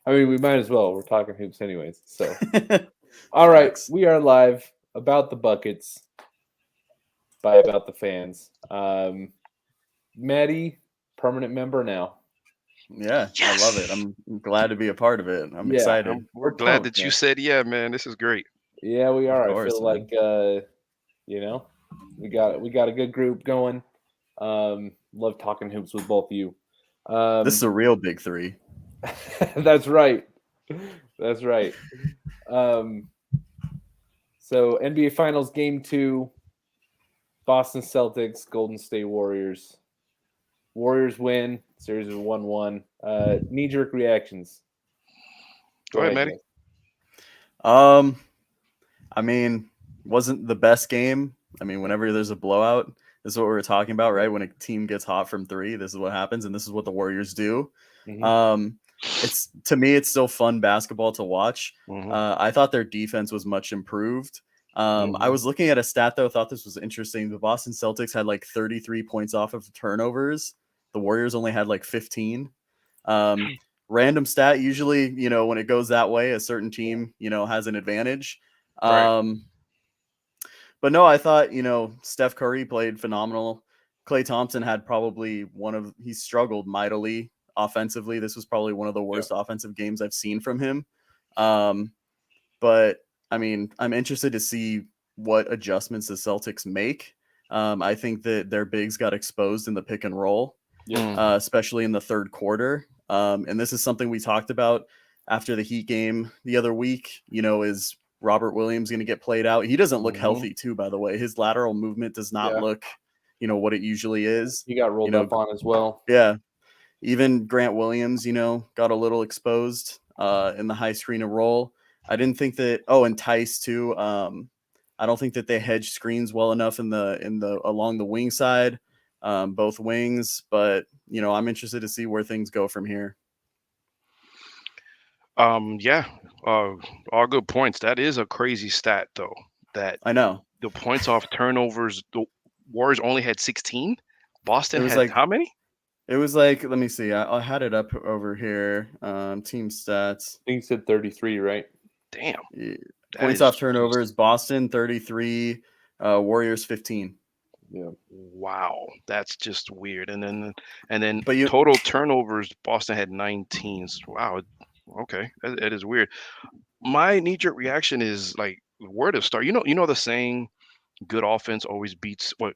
I mean, we might as well. We're talking hoops anyways. So, all right, Facts. we are live about the buckets by About the Fans. Maddie, permanent member now. Yeah, I love it. Yes. I'm glad to be a part of it. I'm Yeah, excited. We're we're glad pumped, that you man. said yeah, man. This is great. Yeah, we Of are. I course, feel man. like you know, we got a good group going. Love talking hoops with both of you. This is a real big three. That's right. That's right. Um, so NBA Finals Game 2, Boston Celtics, Golden State Warriors. Warriors win. Series is 1-1. Knee-jerk reactions. Go Go ahead, ahead, Maddie. guys. Um, I mean, wasn't the best game. I mean, whenever there's a blowout, this is what we were talking about, right? When a team gets hot from three, this is what happens, and this is what the Warriors do. Mm-hmm. Um, it's to me, it's still fun basketball to watch. Mm-hmm. I thought their defense was much improved. I was looking at a stat though, thought this was interesting. The Boston Celtics had like 33 points off of turnovers. The Warriors only had like 15. Random stat. Usually, when it goes that way, a certain team, has an advantage. Right. But no, I thought, Steph Curry played phenomenal. Klay Thompson had probably he struggled mightily offensively. This was probably one of the worst offensive games I've seen from him. But I mean, I'm interested to see what adjustments the Celtics make. I think that their bigs got exposed in the pick and roll, especially in the third quarter. And this is something we talked about after the Heat game the other week, is Robert Williams going to get played out? He doesn't look healthy too, by the way. His lateral movement does not look, what it usually is. He got rolled up on as well. Yeah. Even Grant Williams, got a little exposed in the high screen and roll. I didn't think that. Oh, and Tice too. I don't think that they hedged screens well enough in the along the wing side, both wings. But I'm interested to see where things go from here. Yeah. All good points. That is a crazy stat, though. That I know the points off turnovers, the Warriors only had 16. Boston it was had like how many? it was like. Let me see. I had it up over here. Team stats. I think you said 33, right? Damn. Yeah. That Points is off turnovers. Boston 33. Warriors 15. Yeah. wow. That's just weird. And then But you total turnovers, Boston had 19. Wow. Okay, that is weird. My knee-jerk reaction is like, where to start? You know the saying, "Good offense always beats what?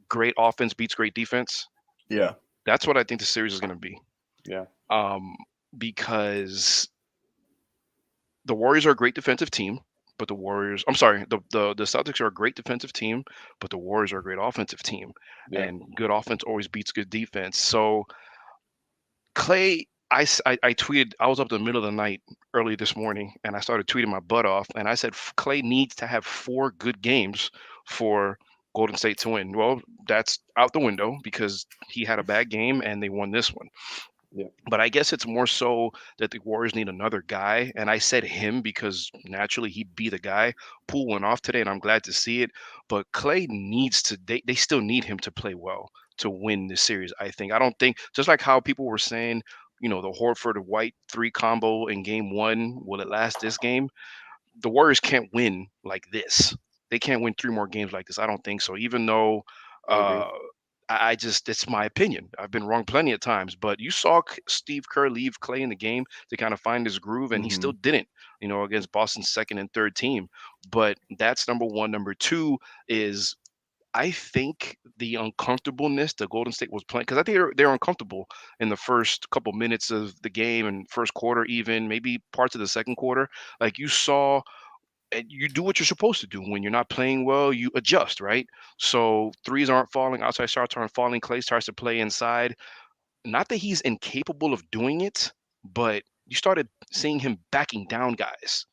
Great offense beats great defense." Yeah. That's what I think the series is going to be. Yeah. Um, because the Warriors are a great defensive team, but I'm sorry, the Celtics are a great defensive team, but the Warriors are a great offensive team, Yeah. and good offense always beats good defense. So Clay, I tweeted. I was up in the middle of the night early this morning, and I started tweeting my butt off. And I said Clay needs to have 4 good games for Golden State to win. Well, that's out the window because he had a bad game and they won this one. Yeah. But I guess it's more so that the Warriors need another guy. And I said him because naturally he'd be the guy. Poole went off today, and I'm glad to see it. But Clay needs to, they still need him to play well to win this series, I think. I don't think, just like how people were saying, the Horford White 3 combo in game 1, will it last this game? The Warriors can't win like this. They can't win 3 more games like this. I don't think so. Even though I agree. uh, I just, it's my opinion. I've been wrong plenty of times, but you saw Steve Kerr leave Clay in the game to kind of find his groove, and he still didn't, against Boston's second and third team. But that's number one. Number two is I think the uncomfortableness the Golden State was playing, because I think they're uncomfortable in the first couple minutes of the game and first quarter, even maybe parts of the second quarter. Like you saw, and you do what you're supposed to do when you're not playing well. You adjust, right? So threes aren't falling, outside shots aren't falling. Clay starts to play inside. Not that he's incapable of doing it, but you started seeing him backing down guys.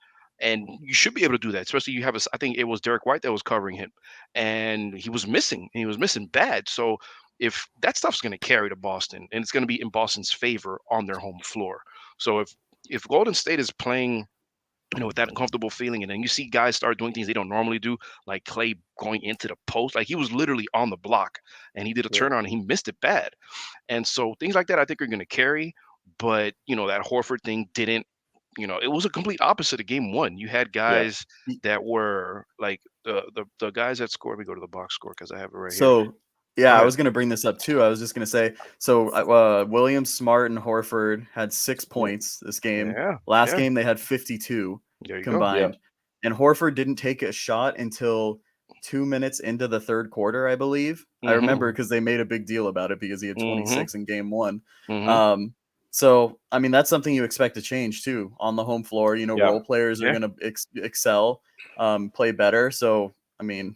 And you should be able to do that, especially you have I think it was Derek White that was covering him, and he was missing. And he was missing bad. So if that stuff's going to carry to Boston, and it's going to be in Boston's favor on their home floor. So if Golden State is playing with that uncomfortable feeling. And then you see guys start doing things they don't normally do, like Clay going into the post. Like he was literally on the block and he did a Yeah. turnaround and he missed it bad. And so things like that I think are going to carry. but that Horford thing didn't. It was a complete opposite of game one. You had guys that were like the guys that scored. Let me go to the box score because I have it right here. So, yeah, Go I ahead. was going to bring this up too. I was just going to say, Williams, Smart, and Horford had 6 points this game. Yeah, Last yeah. game, they had 52 There you go. combined. And Horford didn't take a shot until 2 minutes into the third quarter, I believe. I remember because they made a big deal about it because he had 26 in game one. So, I mean, that's something you expect to change too on the home floor. Role players are going to excel, play better. So, I mean,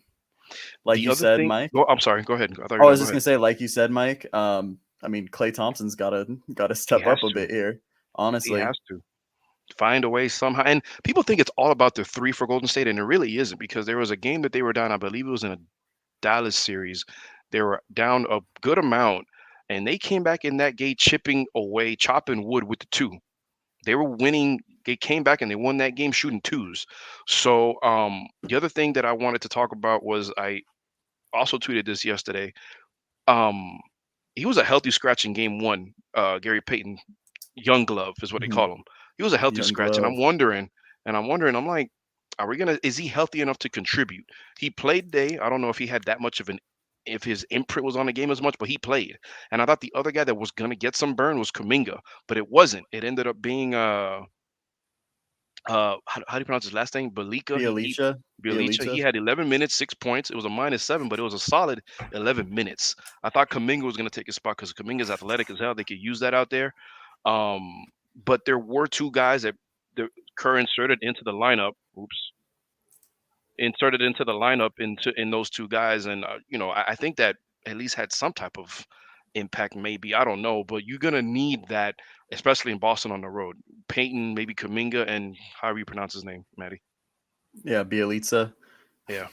like The you other said, thing. Mike. Oh, I'm sorry. Go ahead. I thought you Oh, I were was done. just Go gonna ahead. say, like you said, Mike. I mean, Klay Thompson's gotta He step has up a to. bit here. He Honestly, has to find a way somehow. And people think it's all about the three for Golden State, and it really isn't because there was a game that they were down. I believe it was in a Dallas series. They were down a good amount, and they came back in that game chopping wood with the two. They were winning. They came back and they won that game shooting twos. So the other thing that I wanted to talk about was I also tweeted this yesterday. Um, he was a healthy scratch in game one. Gary Payton, young glove is what they call him. He was a healthy young scratch, and glove. I'm like, is he healthy enough to contribute? He played today. I don't know if he had that much of if his imprint was on the game as much, but he played. And I thought the other guy that was gonna get some burn was Kaminga, but it wasn't. It ended up being how do you pronounce his last name? Balika. Bialicha. He Bialicha. had 11 minutes, 6 points. It was a -7, but it was a solid 11 minutes. I thought Kaminga was going to take his spot because Kaminga's athletic as hell. They could use that out there. But there were two guys that the Kerr inserted into the lineup. Inserted into the lineup in those two guys, and I think that at least had some type of impact. Maybe I don't know, but you're gonna need that, especially in Boston on the road. Peyton, maybe Kaminga, and however you pronounce his name, Maddie. Yeah, Bialica. Yeah,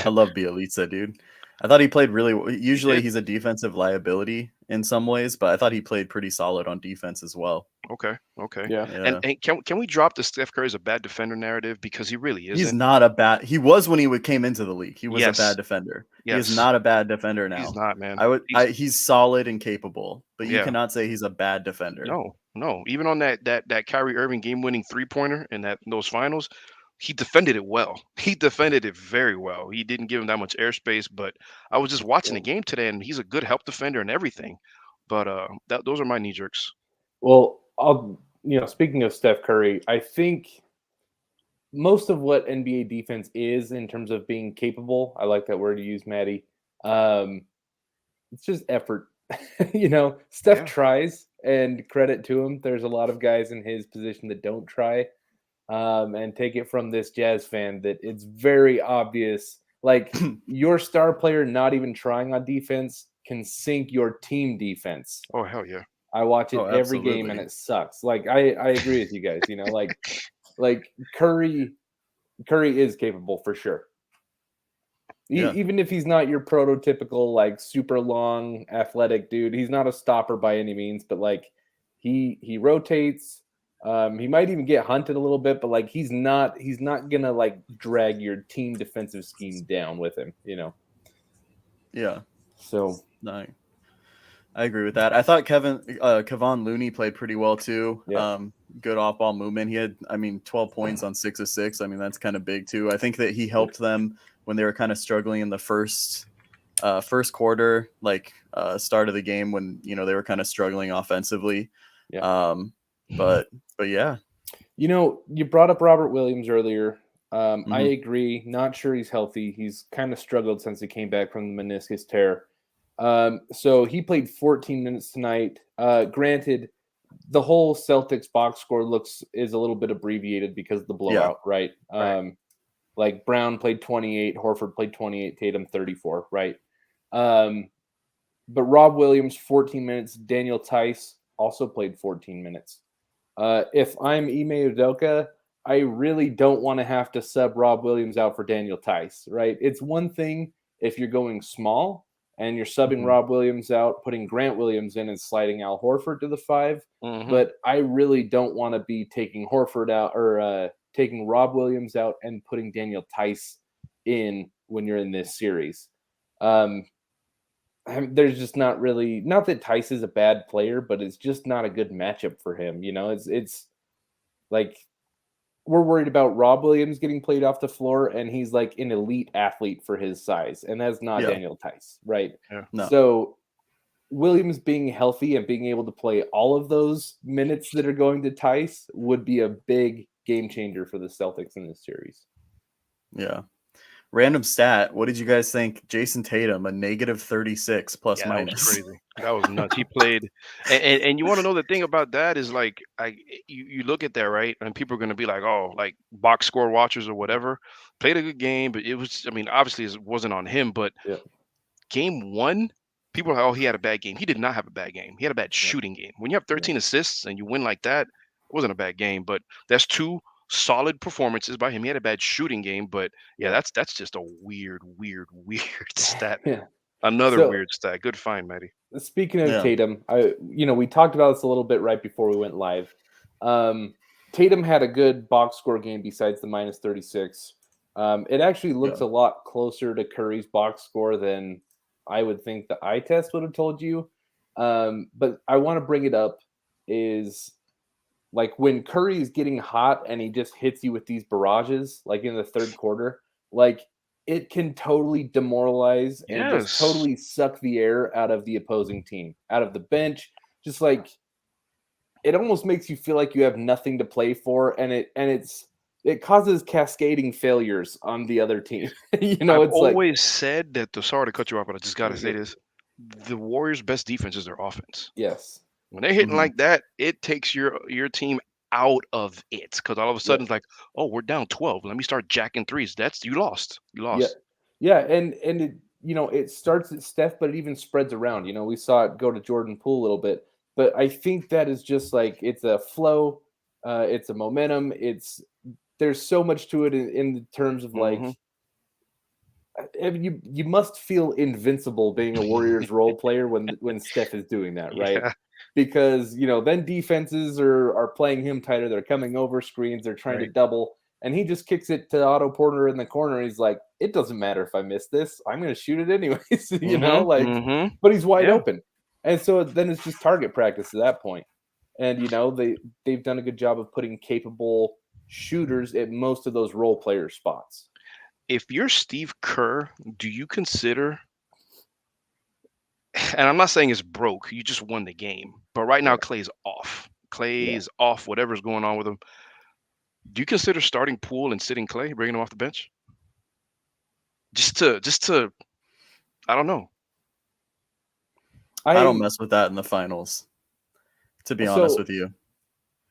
I love Bialica, dude. I thought he played really well. he Usually did. he's a defensive liability in some ways, but I thought he played pretty solid on defense as well. Okay. Yeah. And, Yeah. and can we drop the Steph Curry is a bad defender narrative because he really He's isn't? not a bad. He was when he came into the league. He was a Yes, bad defender. He is yes, not a bad defender he's now. not, man. He's solid and capable, but you Yeah. cannot say he's a bad defender. No. Even on that Kyrie Irving game-winning three-pointer in those finals, he defended it well. He defended it very well. He didn't give him that much airspace, but I was just watching the game today, and he's a good help defender and everything. But those are my knee jerks. Well, speaking of Steph Curry, I think most of what NBA defense is in terms of being capable, I like that word you use, Maddie. It's just effort. Steph tries, and credit to him. There's a lot of guys in his position that don't try. And take it from this Jazz fan that it's very obvious. Like your star player not even trying on defense can sink your team defense. Oh, hell yeah. I watch it every absolutely. game and it sucks. Like I agree with you guys. Like Curry is capable for sure. Yeah. Even if he's not your prototypical like super long athletic dude, he's not a stopper by any means. But like he rotates. He might even get hunted a little bit, but like he's not gonna like drag your team defensive scheme down with him. Yeah. So No, I agree with that. I thought Kevon Looney played pretty well too. Yeah. Good off ball movement. He had, 12 points on 6 of 6. I mean, that's kind of big too. I think that he helped them when they were kind of struggling in the first quarter, like start of the game when they were kind of struggling offensively. Yeah. But yeah. You brought up Robert Williams earlier. I Mhm. agree. Not sure he's healthy. He's kind of struggled since he came back from the meniscus tear. So he played 14 minutes tonight. Granted, the whole Celtics box score is a little bit abbreviated because of the blowout, right? Like Brown played 28, Horford played 28, Tatum 34, right? But Rob Williams, 14 minutes. Daniel Tice also played 14 minutes. If I'm Ime Udoka, I really don't want to have to sub Rob Williams out for Daniel Tice, right? It's one thing if you're going small and you're subbing Rob Williams out, putting Grant Williams in and sliding Al Horford to the 5. But I really don't want to be taking Horford out or taking Rob Williams out and putting Daniel Tice in when you're in this series. there's just not really, not that Tice is a bad player, but it's just not a good matchup for him. It's like we're worried about Rob Williams getting played off the floor, and he's like an elite athlete for his size, and that's not Daniel Tice, right? Yeah. No. So Williams being healthy and being able to play all of those minutes that are going to Tice would be a big game changer for the Celtics in this series. Yeah. Random stat. What did you guys think? Jason Tatum, a negative 36 plus Yeah, minus. that was crazy. That was nuts. He played, and you want to know the thing about that is like, you look at that, right, and people are going to be like, oh, like box score watchers or whatever, played a good game, but it was, I mean, obviously it wasn't on him, but Yeah. game one, people are like, oh, he had a bad game. He did not have a bad game. He had a bad shooting game. When you have 13 assists and you win like that, it wasn't a bad game, but that's two solid performances by him. He had a bad shooting game, but yeah, that's just a weird stat. Yeah. Another So- weird stat. Good find, Matty. Speaking of Yeah. Tatum, we talked about this a little bit right before we went live. Tatum had a good box score game besides the minus 36. It actually looks a lot closer to Curry's box score than I would think the eye test would have told you. But I want to bring it up is like when Curry is getting hot and he just hits you with these barrages, like in the third quarter, like it can totally demoralize and just Yes. totally suck the air out of the opposing team, out of the bench. Just like it almost makes you feel like you have nothing to play for, and it causes cascading failures on the other team. I've It's like always said that sorry to cut you off, but I just gotta say this. The Warriors' best defense is their offense. yes, When they're hitting Mhm. like that, it takes your team out of it. Because all of a sudden it's like, oh, we're down 12. Let me start jacking threes. That's you lost. You lost. yeah, and it it starts at Steph, but it even spreads around. We saw it go to Jordan Poole a little bit, but I think that is just like it's a flow, it's a momentum. There's so much to it in terms of like Mhm. you must feel invincible being a Warriors role player when Steph is doing that, right? Yeah. Because then defenses are playing him tighter. They're coming over screens. They're trying to Right. double, and he just kicks it to Otto Porter in the corner. He's like, "It doesn't matter if I miss this. I'm going to shoot it anyways." Mhm. But he's wide Yeah. open, and so then it's just target practice at that point. And they've done a good job of putting capable shooters at most of those role player spots. If you're Steve Kerr, do you consider, and I'm not saying it's broke, you just won the game, but right now Yeah. Clay's off. Clay Yeah. is off, whatever's going on with him. Do you consider starting Poole and sitting Clay, bringing him off the bench? Just to I don't know. I don't mess with that in the finals, to be honest with you.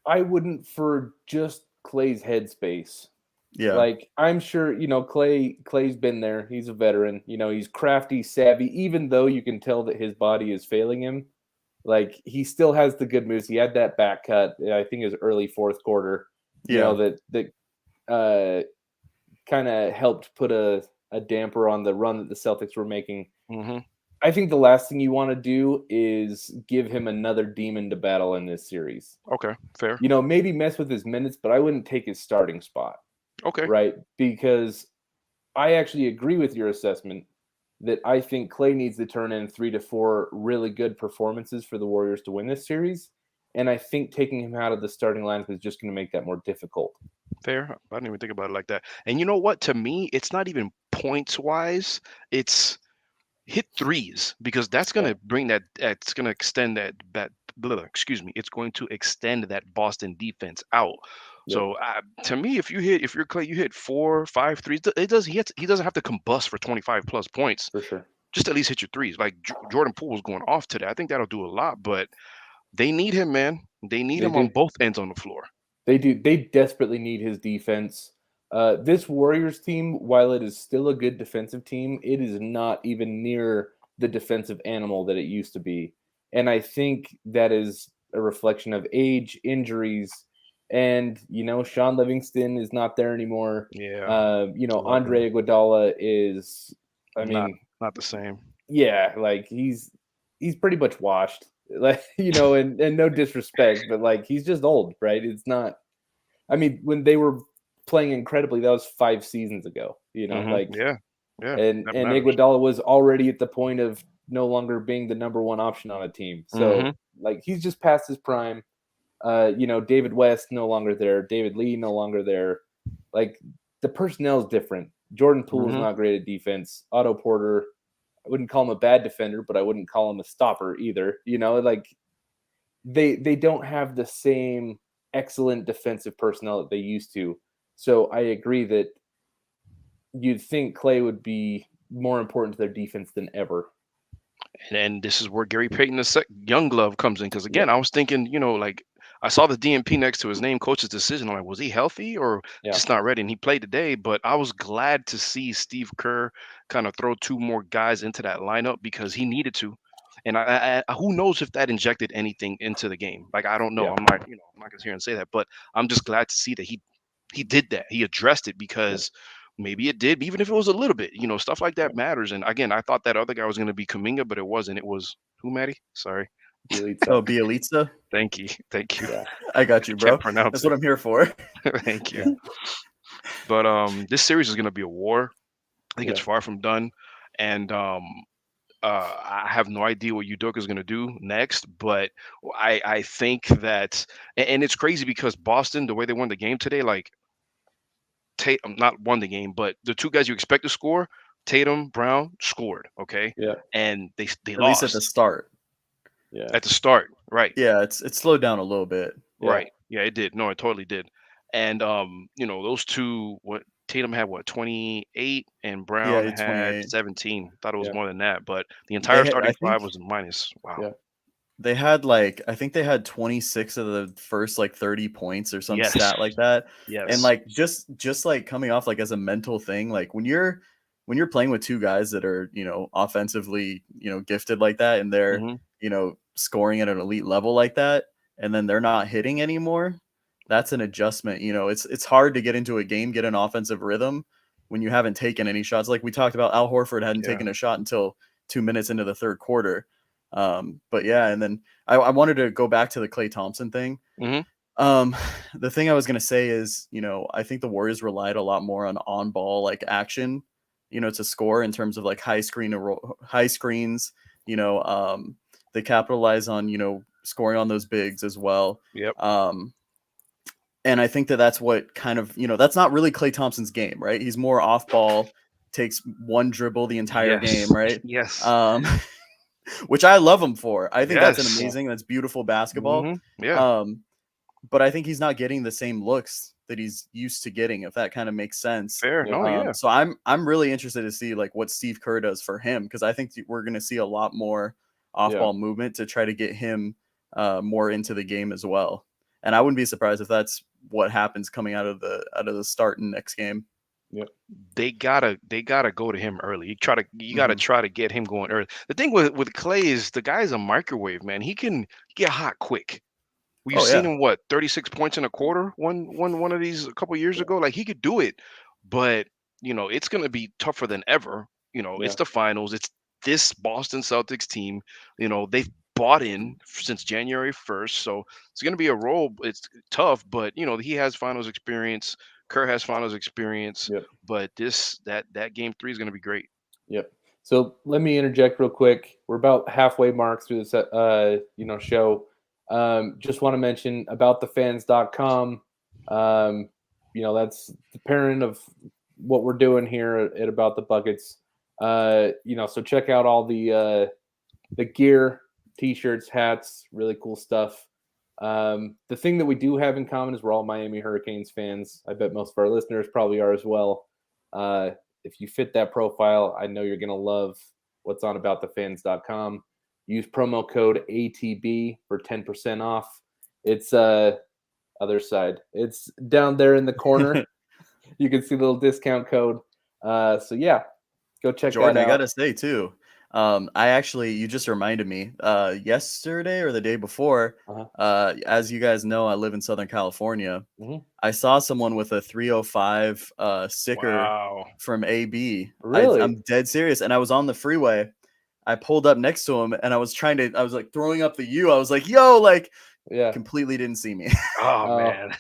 I wouldn't for just Clay's headspace. Yeah. Like I'm sure, Clay's been there. He's a veteran. He's crafty, savvy, even though you can tell that his body is failing him. Like he still has the good moves. He had that back cut, I think it was early fourth quarter. That kind of helped put a damper on the run that the Celtics were making. Mhm. I think the last thing you want to do is give him another demon to battle in this series. Okay, fair. Maybe mess with his minutes, but I wouldn't take his starting spot. Okay. Right? Because I actually agree with your assessment that I think Clay needs to turn in 3 to 4 really good performances for the Warriors to win this series. And I think taking him out of the starting lineup is just going to make that more difficult. Fair. I didn't even think about it like that. And you know what? To me, it's not even points wise. It's hit threes because that's going to bring that. It's going to extend that. Excuse me. It's going to extend that Boston defense out. So to me, if you're Clay, you hit 4, 5 threes. He doesn't have to combust for 25 plus points. For sure. Just at least hit your threes. Like Jordan Poole was going off today. I think that'll do a lot. But they need him, man. They need him on both ends on the floor. They do. They desperately need his defense. This Warriors team, while it is still a good defensive team, it is not even near the defensive animal that it used to be. And I think that is a reflection of age, injuries, and Sean Livingston is not there anymore. Yeah. Andre Iguodala is, not the same. Yeah, like he's pretty much washed. Like, and no disrespect, but like he's just old, right? It's not. I mean, when they were playing incredibly, that was 5 seasons ago. Yeah. And Iguodala was already at the point of no longer being the number one option on a team. So like he's just past his prime. David West no longer there. David Lee no longer there. Like the personnel is different. Jordan Poole is not great at defense. Otto Porter, I wouldn't call him a bad defender, but I wouldn't call him a stopper either. Like they don't have the same excellent defensive personnel that they used to. So I agree that you'd think Klay would be more important to their defense than ever. And this is where Gary Payton, the young glove, comes in. Because again, I was thinking, like I saw the DMP next to his name, coach's decision. I'm like, was he healthy or just not ready? And he played today. But I was glad to see Steve Kerr kind of throw 2 more guys into that lineup because he needed to. And I who knows if that injected anything into the game? Like I don't know. I'm not gonna sit here and say that, but I'm just glad to see that he did that. He addressed it because. Maybe it did, even if it was a little bit, stuff like that matters. And again, I thought that other guy was going to be Kuminga, but it wasn't. It was who, Maddie? Sorry. Bielitsa. Thank you. Yeah. I got you, bro. That's what I'm here for. Thank you. But this series is going to be a war. I think it's far from done. And I have no idea what Udoka is going to do next, but I think that, and it's crazy because Boston, the way they won the game today, like, Tatum not won the game, but the 2 guys you expect to score, Tatum, Brown, scored. Okay. Yeah. And they at lost. least at the start. Yeah. At the start, right. Yeah, it slowed down a little bit. Right. Yeah, it did. No, it totally did. And those 2, what Tatum had 28 and Brown had 17. Thought it was more than that, but the entire starting 5 was minus. Wow. Yeah. They had I think they had 26 of the first 30 points or some stat like that. Yes. And just coming off as a mental thing, when you're playing with 2 guys that are, offensively, gifted like that, and they're, scoring at an elite level like that, and then they're not hitting anymore, that's an adjustment. It's hard to get into a game, get an offensive rhythm when you haven't taken any shots. Like we talked about, Al Horford hadn't taken a shot until 2 minutes into the third quarter. But yeah, and then I wanted to go back to the Klay Thompson thing. The thing I was going to say is, I think the Warriors relied a lot more on ball, action, to score in terms of high screens, they capitalize on, scoring on those bigs as well. Yep. And I think that's what kind of, that's not really Klay Thompson's game, right? He's more off ball, takes one dribble the entire game, right? Yes. Which I love him for. I think that's that's beautiful basketball. Yeah. But I think he's not getting the same looks that he's used to getting, if that kind of makes sense. Fair. No, So I'm really interested to see what Steve Kerr does for him, because I think we're going to see a lot more off-ball movement to try to get him more into the game as well. And I wouldn't be surprised if that's what happens coming out of the start in next game. Yep. They gotta go to him early. You gotta try to get him going early. The thing with Klay is the guy's a microwave, man. He can get hot quick. We've seen him 36 points in a quarter one of these a couple years ago. Like he could do it, but it's gonna be tougher than ever. It's the finals. It's this Boston Celtics team. They've bought in since January 1st, so it's gonna be a role. It's tough, but he has finals experience. Kerr has finals experience, but that game 3 is going to be great. Yep. So let me interject real quick. We're about halfway mark through this, show. Just want to mention about thefans.com. That's the parent of what we're doing here at About the Buckets. So check out all the gear, t-shirts, hats, really cool stuff. The thing that we do have in common is we're all Miami Hurricanes fans. I bet most of our listeners probably are as well. If you fit that profile, I know you're going to love what's on aboutthefans.com. Use promo code ATB for 10% off. It's other side. It's down there in the corner. You can see the little discount code. So yeah, go check Jordan, that out. I got to say too, you just reminded me, yesterday or the day before, as you guys know, I live in Southern California. I saw someone with a 305 sticker from AB. Really? I'm dead serious. And I was on the freeway. I pulled up next to him and I was throwing up the U. I was like, yo, completely didn't see me. Oh man.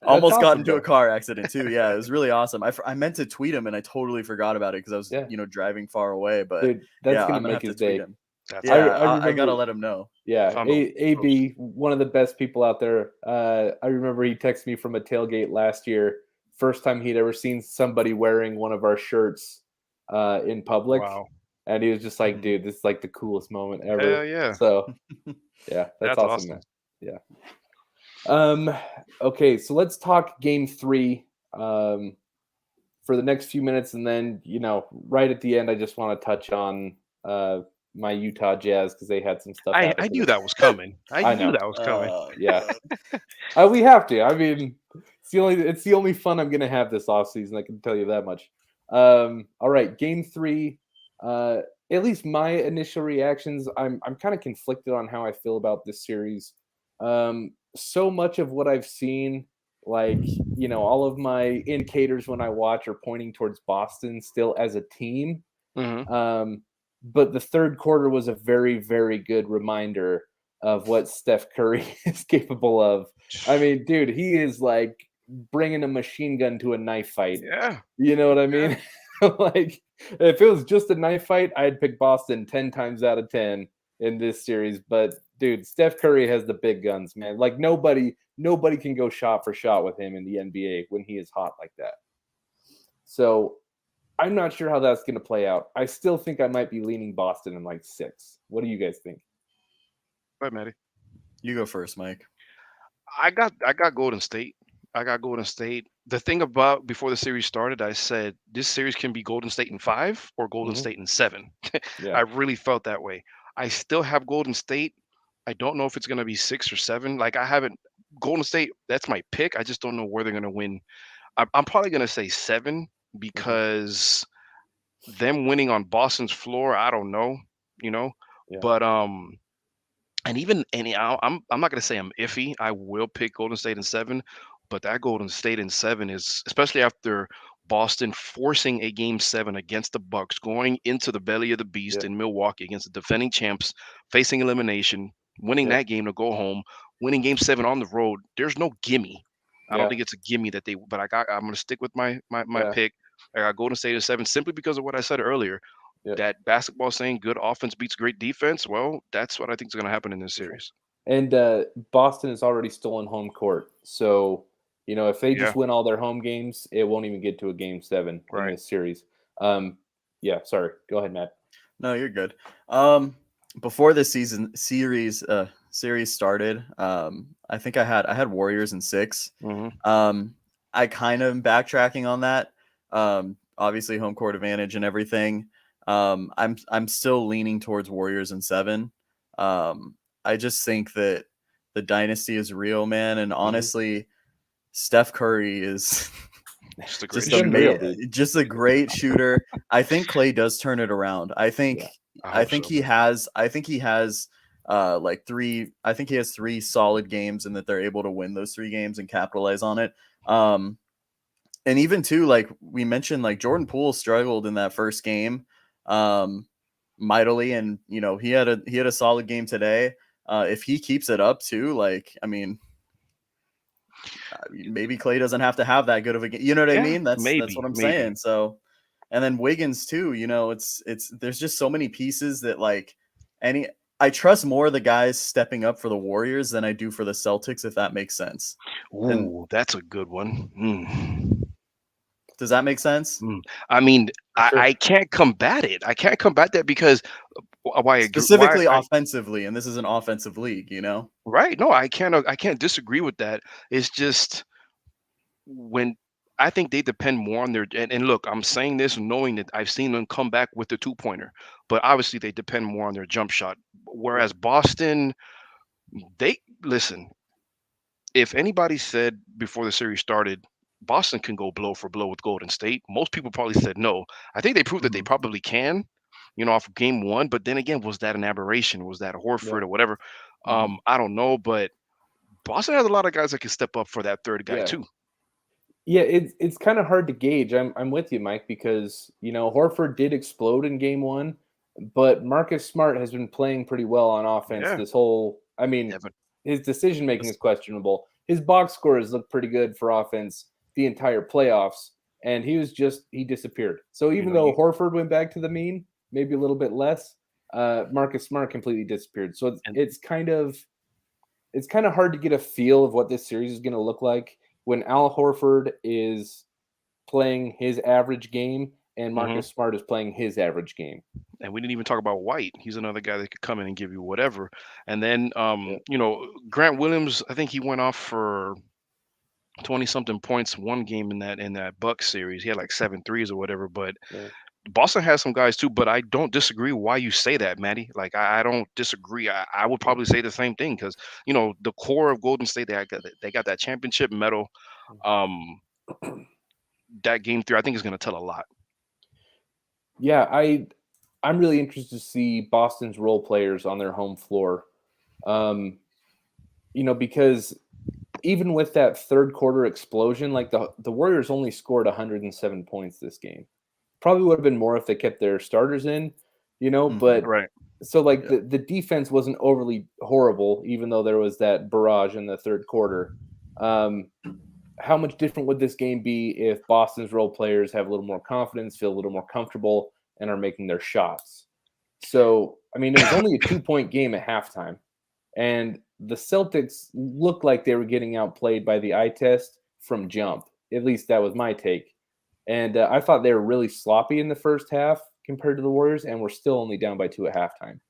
Almost awesome, got into a car accident too. Yeah, it was really awesome. I meant to tweet him and I totally forgot about it because I was driving far away. But dude, that's gonna make his day. That's I gotta let him know. Yeah, AB, one of the best people out there. I remember he texted me from a tailgate last year. First time he'd ever seen somebody wearing one of our shirts in public. Wow. And he was just like, dude, this is like the coolest moment ever. Hell yeah. So, yeah, that's awesome, man. Yeah. Okay, so let's talk game 3 for the next few minutes. And then, right at the end, I just want to touch on my Utah Jazz because they had some stuff happen. I knew that was coming. I knew that was coming. Yeah. We have to. I mean, it's the only fun I'm going to have this offseason. I can tell you that much. All right, game 3. At least my initial reactions, I'm kind of conflicted on how I feel about this series. So much of what I've seen, like, all of my indicators when I watch are pointing towards Boston still as a team. Mm-hmm. But the third quarter was a very, very good reminder of what Steph Curry is capable of. I mean, dude, he is like bringing a machine gun to a knife fight. Yeah. You know what I mean? Like, if it was just a knife fight, I'd pick Boston 10 times out of 10 in this series. But, dude, Steph Curry has the big guns, man. Like, nobody can go shot for shot with him in the NBA when he is hot like that. So I'm not sure how that's going to play out. I still think I might be leaning Boston in like 6. What do you guys think? Go ahead, Matty. You go first, Mike. I got Golden State. The thing about before the series started, I said this series can be Golden State in 5 or Golden State in 7. Yeah. I really felt that way. I still have Golden State. I don't know if it's going to be 6 or 7. Like, I haven't Golden State. That's my pick. I just don't know where they're going to win. I'm probably going to say 7 because them winning on Boston's floor, I don't know, Yeah. But and even I'm not going to say I'm iffy. I will pick Golden State in 7, but that Golden State in 7 is, especially after Boston forcing a game 7 against the Bucks, going into the belly of the beast in Milwaukee against the defending champs, facing elimination, winning that game to go home, winning game 7 on the road. There's no gimme. I don't think it's a gimme but I'm going to stick with my pick. I got Golden State in 7 simply because of what I said earlier. That basketball saying good offense beats great defense. Well, that's what I think is going to happen in this series. And Boston has already stolen home court. So, if they just win all their home games, it won't even get to a game 7 in this series. Sorry. Go ahead, Matt. No, you're good. Before this series started, I think I had Warriors in 6. Mm-hmm. I kind of am backtracking on that. Obviously home court advantage and everything. I'm still leaning towards Warriors in 7. I just think that the dynasty is real, man. And honestly, Steph Curry is just a great shooter. I think Klay does turn it around. I think he has like 3. I think he has 3 solid games, and that they're able to win those 3 games and capitalize on it. And even too, like we mentioned, like Jordan Poole struggled in that first game mightily, and he had a solid game today. If he keeps it up too, like maybe Klay doesn't have to have that good of a game. You know what I mean? That's what I'm saying. So, and then Wiggins too. It's there's just so many pieces that like I trust more the guys stepping up for the Warriors than I do for the Celtics, if that makes sense. Ooh, that's a good one. Does that make sense? I mean, sure. I can't combat it. I can't combat that because specifically offensively, and this is an offensive league, Right. No, I can't disagree with that. It's just when I think they depend more on their and look, I'm saying this knowing that I've seen them come back with the 2-pointer, but obviously they depend more on their jump shot. Whereas Boston, listen, if anybody said before the series started, Boston can go blow for blow with Golden State, most people probably said no. I think they proved that they probably can, off of game 1. But then again, was that an aberration? Was that Horford or whatever? I don't know, but Boston has a lot of guys that can step up for that third guy too. Yeah, it's kind of hard to gauge. I'm with you, Mike, because Horford did explode in game 1, but Marcus Smart has been playing pretty well on offense this whole. I mean, his decision making is questionable. His box scores look pretty good for offense the entire playoffs, and he disappeared. So even though Horford went back to the mean, maybe a little bit less, Marcus Smart completely disappeared. So it's kind of hard to get a feel of what this series is going to look like when Al Horford is playing his average game and Marcus Smart is playing his average game. And we didn't even talk about White. He's another guy that could come in and give you whatever. And then, Grant Williams, I think he went off for 20 something points one game in that Bucks series. He had like 7 threes or whatever. But Boston has some guys too. But I don't disagree why you say that, Matty. Like I don't disagree. I would probably say the same thing because the core of Golden State, they got that championship medal. That game 3, I think, is going to tell a lot. Yeah, I'm really interested to see Boston's role players on their home floor. Because even with that third quarter explosion, like the Warriors only scored 107 points this game. Probably would have been more if they kept their starters in, but right. So like the defense wasn't overly horrible, even though there was that barrage in the third quarter. How much different would this game be if Boston's role players have a little more confidence, feel a little more comfortable, and are making their shots? So, it was only a 2-point game at halftime, and the Celtics looked like they were getting outplayed by the eye test from jump. At least that was my take. And I thought they were really sloppy in the first half compared to the Warriors, and we're still only down by 2 at halftime.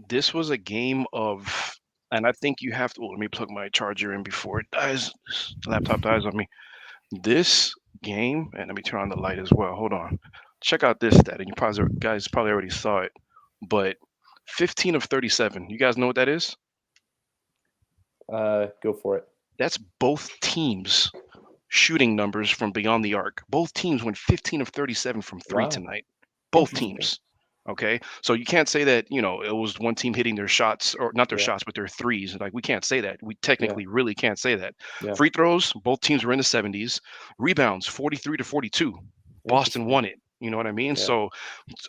This was a game of, and I think you have to, let me plug my charger in before it dies. Laptop dies on me. This game, and let me turn on the light as well. Hold on. Check out this stat, and you guys probably already saw it, but 15 of 37. You guys know what that is? Go for it. That's both teams' shooting numbers from beyond the arc. Both teams went 15 of 37 from 3 tonight. Both teams. Okay, so you can't say that it was one team hitting their shots, or not their shots, but their threes. Like, we can't say that. We technically really can't say that. Free throws, both teams were in the 70s. Rebounds, 43 to 42. Boston won it. You know what I mean? So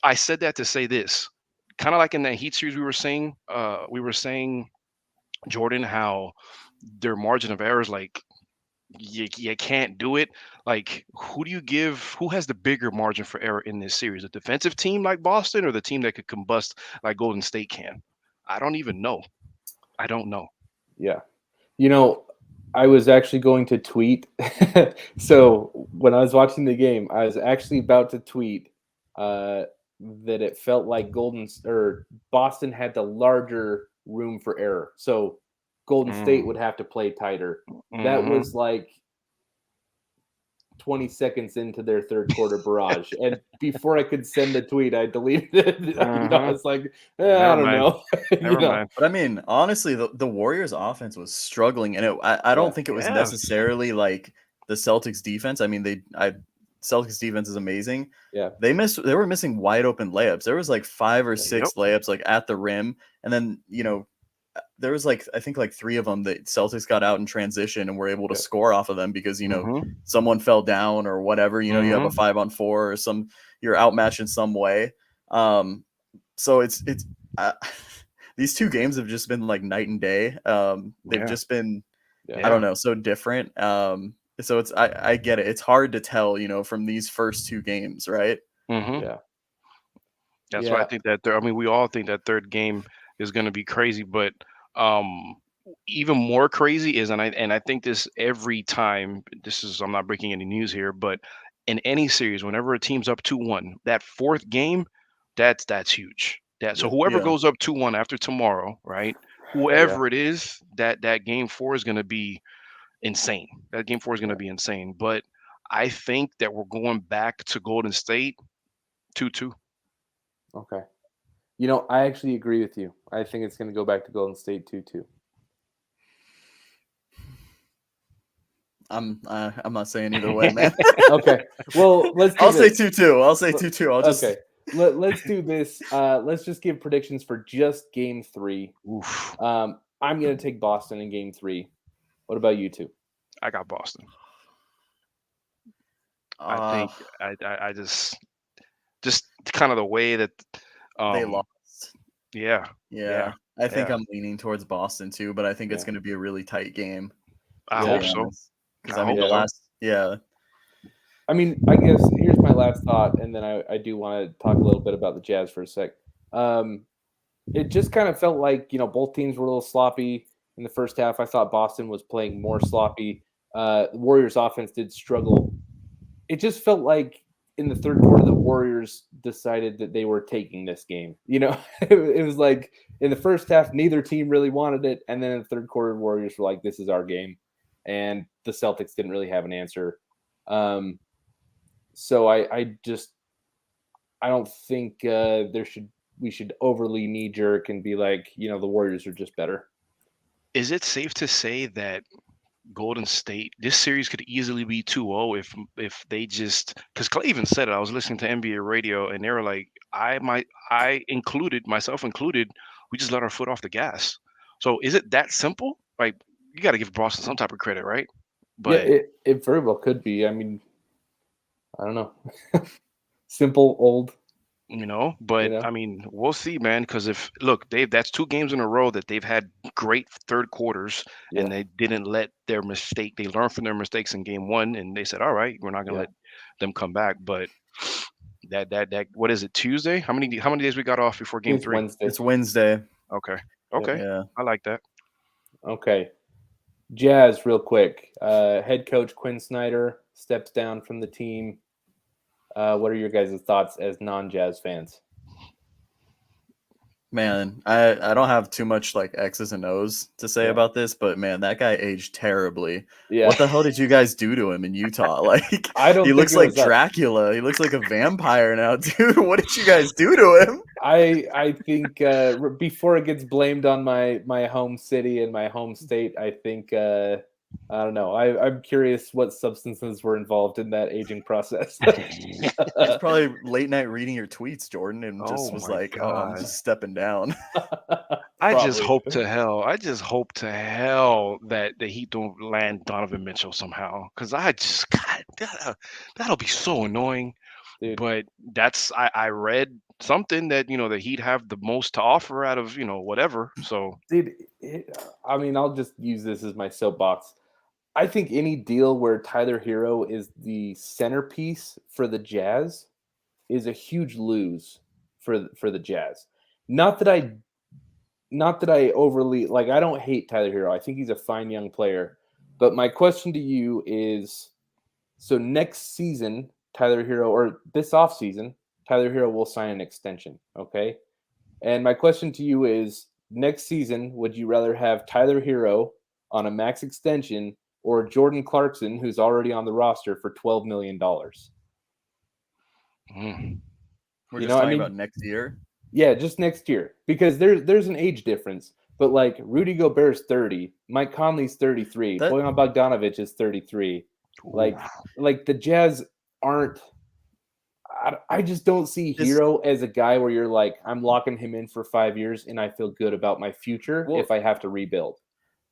I said that to say this, kind of like in that Heat series we were saying, Jordan, how their margin of error is like, you can't do it. Like, who has the bigger margin for error in this series? A defensive team like Boston, or the team that could combust like Golden State can? I don't even know. I don't know. Yeah. I was actually going to tweet. So when I was watching the game, I was actually about to tweet that it felt like Boston had the larger room for error. So Golden State would have to play tighter. That was like 20 seconds into their third quarter barrage. And before I could send the tweet, I deleted it. I was like, I don't know. Never mind. But honestly, the Warriors offense was struggling. And I don't think it was necessarily like the Celtics defense. Celtics defense is amazing. Yeah. They were missing wide open layups. There was like 5 or 6 layups like at the rim. And then, there was I think 3 of them that Celtics got out in transition and were able to score off of them because, someone fell down or whatever, you have a 5-on-4 or you're outmatched in some way. So it's these 2 games have just been like night and day. They've just been, I don't know, so different. So I get it. It's hard to tell, from these first 2 games, right? Yeah. That's why I think that we all think that third game is going to be crazy, but even more crazy is, and I think this every time, I'm not breaking any news here, but in any series, whenever a team's up 2-1, that fourth game, that's huge. So whoever goes up 2-1 after tomorrow, right? Whoever it is, that game 4 is going to be insane. That game 4 is going to be insane. But I think that we're going back to Golden State 2-2. Okay. I actually agree with you. I think it's going to go back to Golden State 2-2. I'm not saying either way, man. Okay. Well, I'll say 2-2. I'll say 2-2. Okay. Let's do this. Let's just give predictions for just game 3. Oof. I'm going to take Boston in game 3. What about you 2? I got Boston. I think I just kind of the way that they lost. Yeah. I think I'm leaning towards Boston too, but I think it's going to be a really tight game. I hope so. Because I guess here's my last thought, and then I do want to talk a little bit about the Jazz for a sec. it just kind of felt like, both teams were a little sloppy in the first half. I thought Boston was playing more sloppy. The Warriors offense did struggle. It just felt like in the third quarter, the Warriors decided that they were taking this game. It was like in the first half, neither team really wanted it. And then in the third quarter, the Warriors were like, this is our game. And the Celtics didn't really have an answer. So I don't think we should overly knee jerk and be like, the Warriors are just better. Is it safe to say that Golden State, this series could easily be 2-0 if they just, because Clay even said it. I was listening to NBA radio and they were like, myself included, we just let our foot off the gas. So is it that simple? Like, you got to give Boston some type of credit, right? But yeah, it very well could be. I mean, I don't know. Simple, old. But I mean, we'll see, man. Because that's 2 games in a row that they've had great third quarters, and they didn't let their mistake. They learned from their mistakes in game 1, and they said, "All right, we're not gonna let them come back." But that what is it? Tuesday? How many days we got off before game 3? Wednesday. It's Wednesday. Okay. Yeah. I like that. Okay. Jazz, real quick. Head coach Quinn Snyder steps down from the team. What are your guys' thoughts as non-Jazz fans? Man, I don't have too much like X's and O's to say about this, but man, that guy aged terribly. Yeah. What the hell did you guys do to him in Utah? Like, he looks like Dracula. He looks like a vampire now, dude. What did you guys do to him? I think before it gets blamed on my home city and my home state, I think I don't know. I'm curious what substances were involved in that aging process. It's probably late night reading your tweets, Jordan, and just was like, God. "Oh, I'm just stepping down." I just hope to hell that the Heat don't land Donovan Mitchell somehow, because that'll be so annoying. Dude. But I read something that the Heat have the most to offer out of whatever. So, dude, I mean, I'll just use this as my soapbox. I think any deal where Tyler Hero is the centerpiece for the Jazz is a huge lose for the Jazz. Not that I overly like. I don't hate Tyler Hero. I think he's a fine young player. But my question to you is: so next season, Tyler Hero, or this offseason, Tyler Hero will sign an extension. Okay, and my question to you is: next season, would you rather have Tyler Hero on a max extension or Jordan Clarkson, who's already on the roster for $12 million? We're just talking about next year? Yeah, just next year. Because there's an age difference. But like Rudy Gobert's 30, Mike Conley's 33, Bojan Bogdanovic is 33. Like the Jazz aren't. I just don't see Hero as a guy where you're like, I'm locking him in for 5 years and I feel good about my future if I have to rebuild.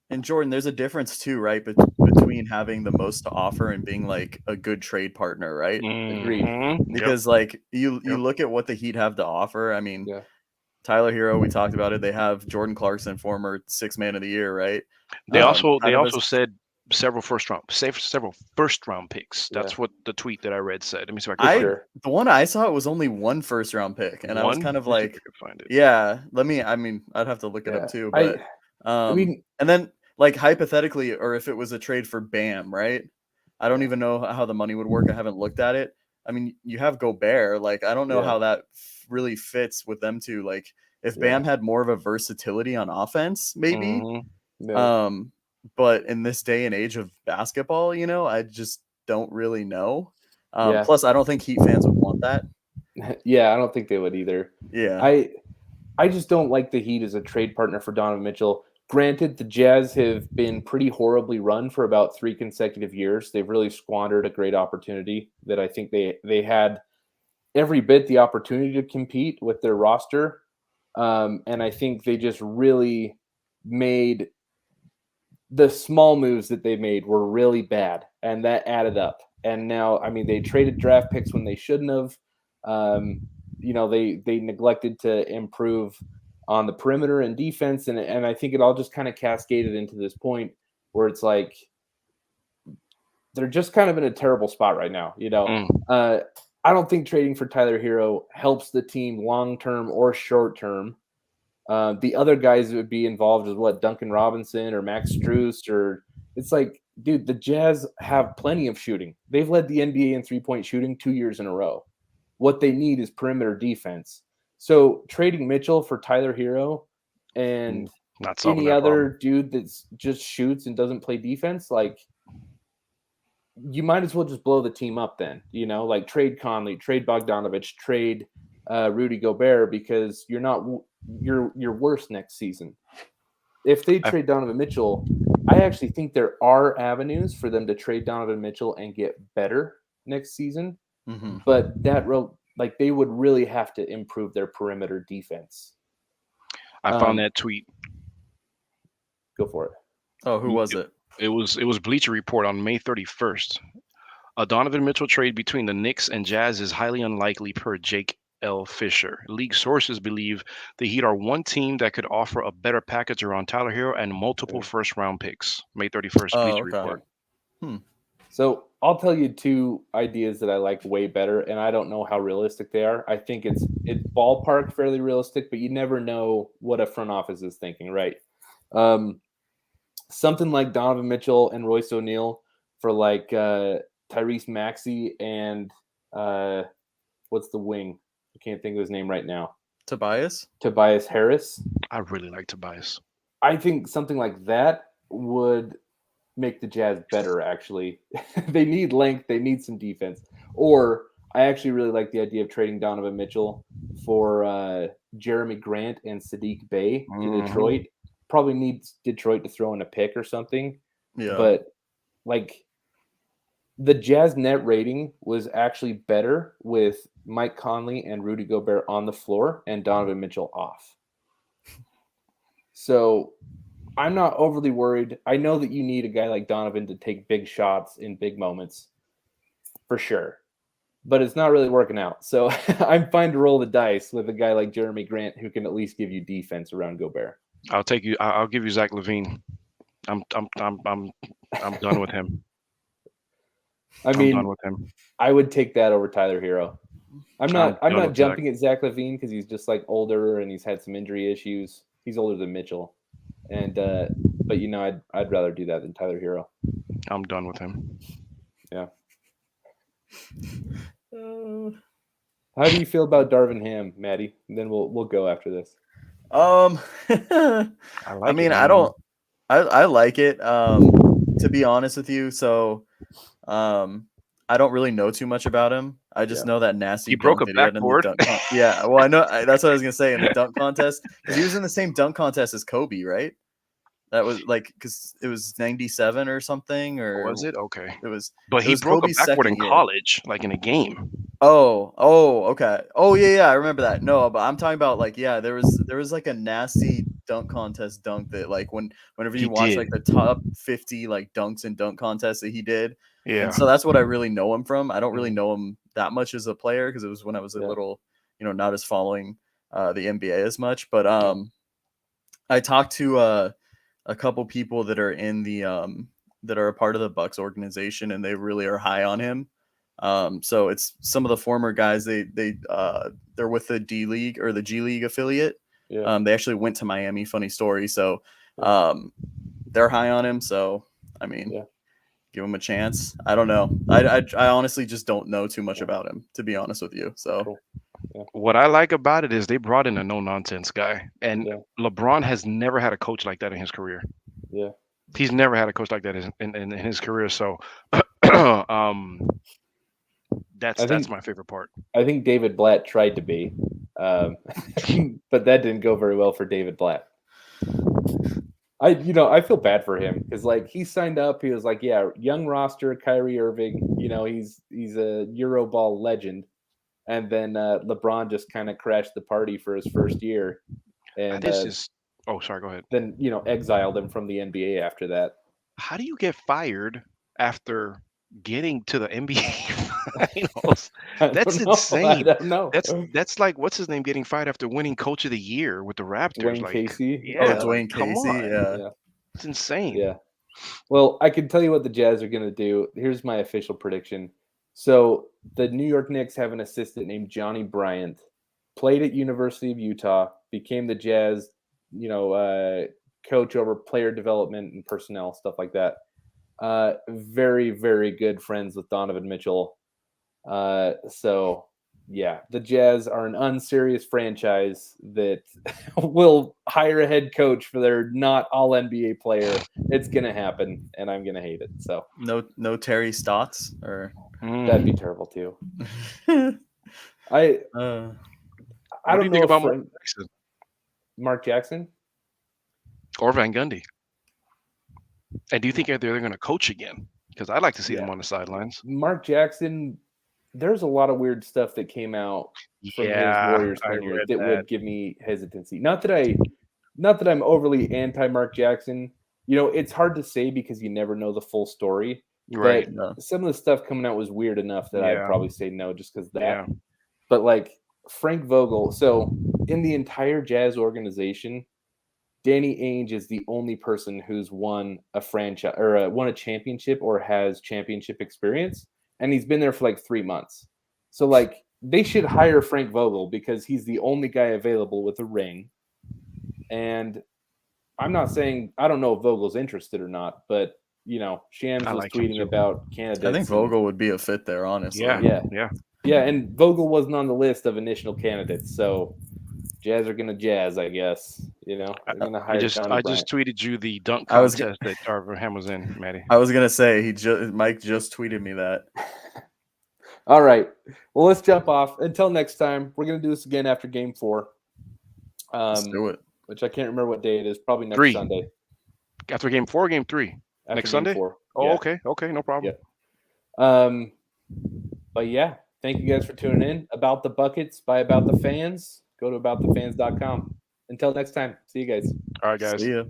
And Jordan, there's a difference too, right? Between having the most to offer and being like a good trade partner, right? Agreed. Because like you look at what the Heat have to offer. I mean, Tyler Hero, we talked about it. They have Jordan Clarkson, former 6th man of the year, right? They also said several first round picks. That's what the tweet that I read said. Let me see if I can find it. The one I saw was only 1 first round pick, and I was kind of like, yeah. I'd have to look it up too, but and then like hypothetically, or if it was a trade for Bam, right? I don't even know how the money would work. I haven't looked at it. I mean, you have Gobert. Like, I don't know how that really fits with them two. Like, if Bam had more of a versatility on offense, maybe. But in this day and age of basketball, I just don't really know. Plus, I don't think Heat fans would want that. Yeah, I don't think they would either. Yeah. I just don't like the Heat as a trade partner for Donovan Mitchell. Granted, the Jazz have been pretty horribly run for about 3 consecutive years. They've really squandered a great opportunity that I think they had every bit the opportunity to compete with their roster. And I think they just really made the small moves that they made were really bad, and that added up. And now, I mean, they traded draft picks when they shouldn't have. They neglected to improve on the perimeter and defense, and I think it all just kind of cascaded into this point where it's like they're just kind of in a terrible spot right now. I don't think trading for Tyler Hero helps the team long term or short term. The other guys that would be involved is what, Duncan Robinson or Max Strus, or it's like, dude, the Jazz have plenty of shooting. They've led the NBA in 3-point shooting 2 years in a row. What they need is perimeter defense. So trading Mitchell for Tyler Hero and Not solving any that other problem. dude that's just shoots and doesn't play defense, like, you might as well just blow the team up then, like trade Conley, trade Bogdanovich, trade Rudy Gobert, because you're worse next season. If they trade Donovan Mitchell, I actually think there are avenues for them to trade Donovan Mitchell and get better next season. Mm-hmm. But they would really have to improve their perimeter defense. I found that tweet. Go for it. Oh, who was it? It was Bleacher Report on May 31st. A Donovan Mitchell trade between the Knicks and Jazz is highly unlikely, per Jake L. Fisher. League sources believe the Heat are one team that could offer a better package around Tyler Hero and multiple first-round picks. May 31st, Bleacher Report. So I'll tell you 2 ideas that I like way better, and I don't know how realistic they are. I think it's ballpark fairly realistic, but you never know what a front office is thinking, right? Something like Donovan Mitchell and Royce O'Neal for like Tyrese Maxey and what's the wing? I can't think of his name right now. Tobias Harris. I really like Tobias. I think something like that would make the Jazz better, actually. They need length. They need some defense. Or I actually really like the idea of trading Donovan Mitchell for Jeremy Grant and Sadiq Bey to Detroit. Probably needs Detroit to throw in a pick or something. Yeah. But, like, the Jazz net rating was actually better with Mike Conley and Rudy Gobert on the floor and Donovan Mitchell off. So I'm not overly worried. I know that you need a guy like Donovan to take big shots in big moments, for sure. But it's not really working out. So I'm fine to roll the dice with a guy like Jeremy Grant who can at least give you defense around Gobert. I'll give you Zach LaVine. I'm done with him. I'm done with him. I would take that over Tyler Hero. I'm not jumping Zach. at Zach LaVine because he's just like older and he's had some injury issues. He's older than Mitchell. And but I'd rather do that than Tyler Hero. I'm done with him. Yeah. How do you feel about Darvin Ham, Maddie? And then we'll go after this. I like it. To be honest with you, so I don't really know too much about him. I just know that nasty. He broke a video in the backboard. Yeah, well, I know that's what I was gonna say in the dunk contest, because he was in the same dunk contest as Kobe, right? That was like, because it was 97 or something, or was it? Okay. It was. But he broke Kobe's a backboard in second year. college, like in a game. Oh, okay. Oh, yeah, I remember that. No, but I'm talking about like, yeah, there was like a nasty dunk contest dunk that like whenever you watch like the top 50 like dunks and dunk contests that he did. Yeah. And so that's what I really know him from. I don't really know him that much as a player because it was when I was a little, not as following the NBA as much. But I talked to a couple people that are in the that are a part of the Bucks organization, and they really are high on him. So it's some of the former guys. They're with the D League or the G League affiliate. Yeah. They actually went to Miami. Funny story. So they're high on him. So I mean, give him a chance. I don't know. I honestly just don't know too much about him, to be honest with you. So. Cool. Yeah. What I like about it is they brought in a no-nonsense guy, and LeBron has never had a coach like that in his career. Yeah, he's never had a coach like that in his career. So, that's my favorite part. I think David Blatt tried to be, but that didn't go very well for David Blatt. I feel bad for him because like he signed up, he was like, yeah, young roster, Kyrie Irving, he's a Euroball legend. And then LeBron just kind of crashed the party for his first year, and oh, sorry, go ahead. Then exiled him from the NBA after that. How do you get fired after getting to the NBA finals? That's insane. I don't know. That's like, what's his name getting fired after winning Coach of the Year with the Raptors? Dwayne Casey. Yeah, Dwayne Casey. Yeah, it's insane. Yeah. Well, I can tell you what the Jazz are going to do. Here's my official prediction. So the New York Knicks have an assistant named Johnny Bryant, played at University of Utah, became the Jazz coach over player development and personnel, stuff like that. Very, very good friends with Donovan Mitchell. So yeah, the Jazz are an unserious franchise that will hire a head coach for their not all NBA player. It's gonna happen, and I'm gonna hate it. So no Terry Stotts or that'd be terrible too. I don't think know about Mark Jackson or Van Gundy. And do you think they're going to coach again? Because I'd like to see them on the sidelines. Mark Jackson, there's a lot of weird stuff that came out from his Warriors tenure that would give me hesitancy. Not that I'm overly anti Mark Jackson. It's hard to say because you never know the full story. Right. But some of the stuff coming out was weird enough that I'd probably say no just because of that. Yeah. But like Frank Vogel, so in the entire Jazz organization, Danny Ainge is the only person who's won a franchise or won a championship or has championship experience, and he's been there for like 3 months. So like they should hire Frank Vogel because he's the only guy available with a ring. And I'm not saying I don't know if Vogel's interested or not, but Shams was tweeting about candidates. I think Vogel would be a fit there, honestly. Yeah, and Vogel wasn't on the list of initial candidates, so Jazz are gonna jazz, I guess. They're gonna hire. I just tweeted you the dunk contest that Abraham was in, Maddie. I was gonna say Mike just tweeted me that. All right, well, let's jump off. Until next time, we're gonna do this again after Game 4. Let's do it. Which I can't remember what day it is. Probably next Sunday. After Game 4, Game 3. After next Sunday. 4. Oh, yeah. Okay, no problem. Yeah. But yeah, thank you guys for tuning in. About the Buckets by About the Fans. Go to aboutthefans.com. Until next time, see you guys. All right, guys. See ya.